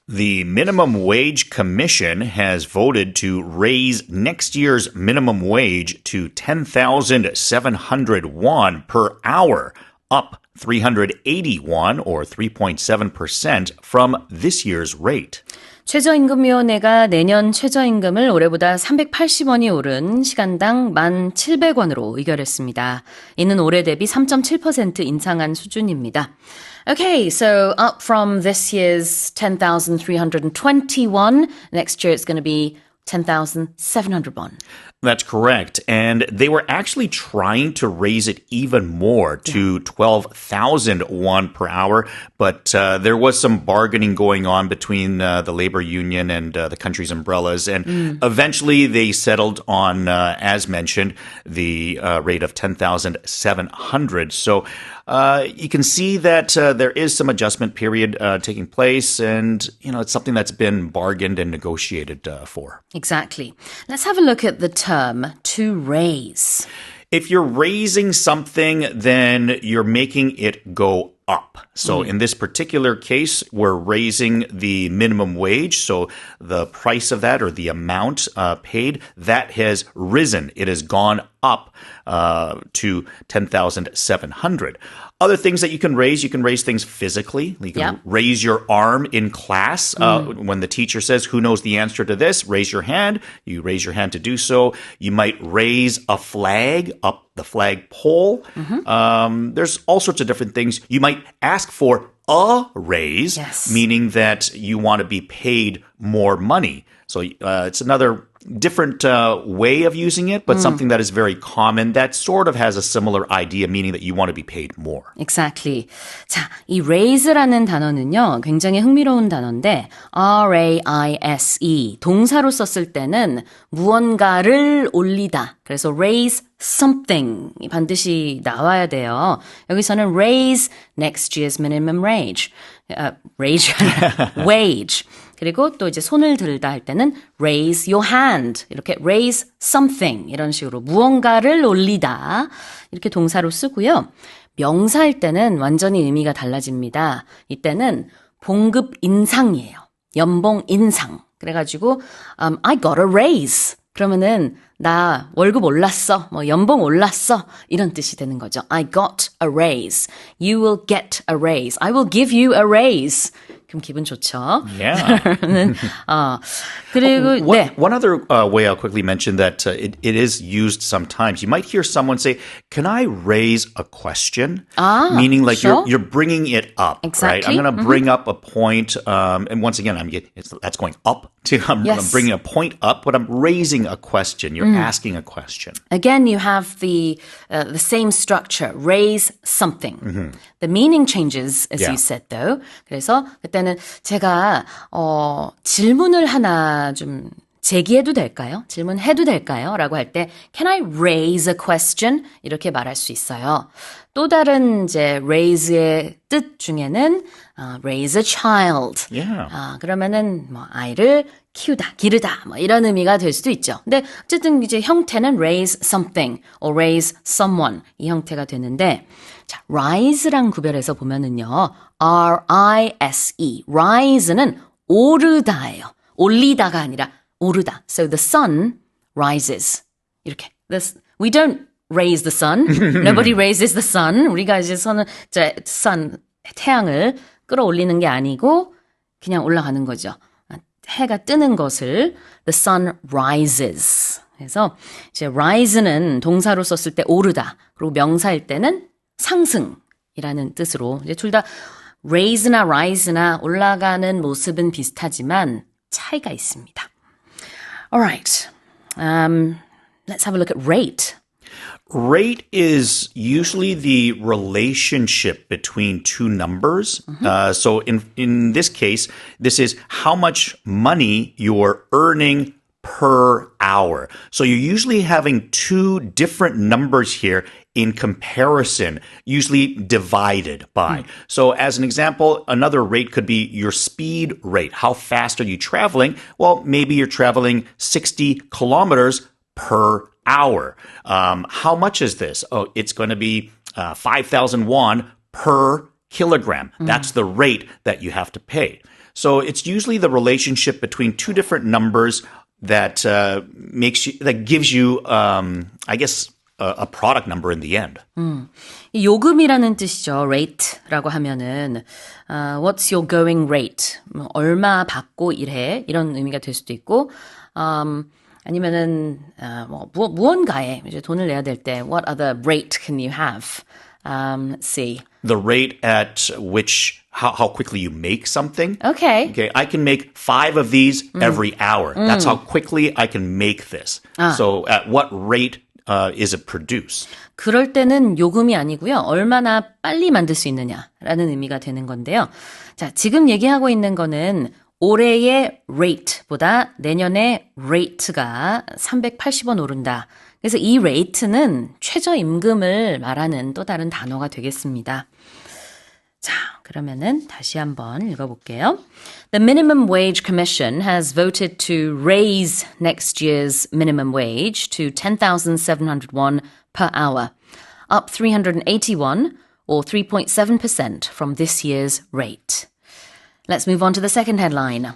The Minimum Wage Commission has voted to raise next year's minimum wage to 10,700 won per hour, up 380 won or 3.7% from this year's rate. 최저임금위원회가 내년 최저임금을 올해보다 380원이 오른 시간당 1,700원으로 의결했습니다. 이는 올해 대비 3.7% 인상한 수준입니다. Okay, so up from this year's 10,321, next year it's going to be 10,700 won. That's correct. And they were actually trying to raise it even more to 12,000 won per hour. But there was some bargaining going on between the labor union and the country's umbrellas. And eventually they settled on, as mentioned, the rate of 10,700. So you can see that there is some adjustment period taking place. And, you know, it's something that's been bargained and negotiated for. Exactly. Let's have a look at the term to raise. If you're raising something, then you're making it go up. So in this particular case, we're raising the minimum wage. So the price of that or the amount paid, that has risen. It has gone up to 10,700. Other things that you can raise things physically. You can raise your arm in class. When the teacher says, who knows the answer to this? Raise your hand. You raise your hand to do so. You might raise a flag up the flagpole. There's all sorts of different things. You might ask for a raise, meaning that you want to be paid more money. So it's another different way of using it, but something that is very common that sort of has a similar idea, meaning that you want to be paid more. Exactly. 자, 이 raise라는 단어는요, 굉장히 흥미로운 단어인데 R-A-I-S-E 동사로 썼을 때는 무언가를 올리다. 그래서 raise something 반드시 나와야 돼요. 여기서는 raise next year's minimum wage. wage. 그리고 또 이제 손을 들다 할 때는 raise your hand. 이렇게 raise something. 이런 식으로 무언가를 올리다. 이렇게 동사로 쓰고요. 명사할 때는 완전히 의미가 달라집니다. 이때는 봉급 인상이에요. 연봉 인상. 그래가지고 I got a raise. 그러면은 나 월급 올랐어. 뭐 연봉 올랐어. 이런 뜻이 되는 거죠. I got a raise. You will get a raise. I will give you a raise. 그럼 기분 좋죠. Yeah. 그리고 네. One other way I'll quickly mention that it is used sometimes. You might hear someone say, "Can I raise a question?" Meaning like sure. you're bringing it up, Exactly. right? I'm going to bring up a point, and once again, that's going up. I'm bringing a point up, but I'm raising a question. You're asking a question. Again, you have the same structure. Raise something. The meaning changes, as you said, though. 그래서 그때는 제가 질문을 하나 좀 제기해도 될까요? 질문해도 될까요? 라고 할 때 Can I raise a question? 이렇게 말할 수 있어요. 또 다른 이제 raise의 뜻 중에는 raise a child. Yeah. 그러면은 뭐 아이를 키우다, 기르다 뭐 이런 의미가 될 수도 있죠. 근데 어쨌든 이제 형태는 raise something or raise someone 이 형태가 되는데 자, rise랑 구별해서 보면은요. R-I-S-E. rise는 오르다예요. 올리다가 아니라 오르다. So the sun rises. 이렇게. We don't raise the sun. Nobody raises the sun. 우리가 이제 sun, 태양을 끌어올리는 게 아니고 그냥 올라가는 거죠. 해가 뜨는 것을 the sun rises. 그래서 이제 rise는 동사로 썼을 때 오르다. 그리고 명사일 때는 상승이라는 뜻으로 이제 둘 다 raise나 rise나 올라가는 모습은 비슷하지만 차이가 있습니다. Alright. Let's have a look at rate. Rate is usually the relationship between two numbers. So in this case, this is how much money you're earning per hour. So you're usually having two different numbers here in comparison, usually divided by. So as an example, another rate could be your speed rate. How fast are you traveling? Well, maybe you're traveling 60 kilometers per hour. How much is this? Oh, it's going to be 5,000 won per kilogram. That's the rate that you have to pay. So it's usually the relationship between two different numbers that gives you, I guess, a product number in the end. 이 요금이라는 뜻이죠. rate라고 하면은 what's your going rate? 얼마 받고 일해? 이런 의미가 될 수도 있고 아니면은 무언가에 이제 돈을 내야 될 때 what other rate can you have? Let's see. The rate at which how quickly you make something. Okay. Okay, I can make 5 of these every hour. That's how quickly I can make this. So at what rate is it produced? 그럴 때는 요금이 아니고요. 얼마나 빨리 만들 수 있느냐라는 의미가 되는 건데요. 자, 지금 얘기하고 있는 거는 올해의 rate보다 내년의 rate가 380원 오른다. 그래서 이 rate는 최저임금을 말하는 또 다른 단어가 되겠습니다. 자, 그러면은 다시 한번 읽어볼게요. The Minimum Wage Commission has voted to raise next year's minimum wage to 10,700 won per hour, up 380 won or 3.7% from this year's rate. Let's move on to the second headline.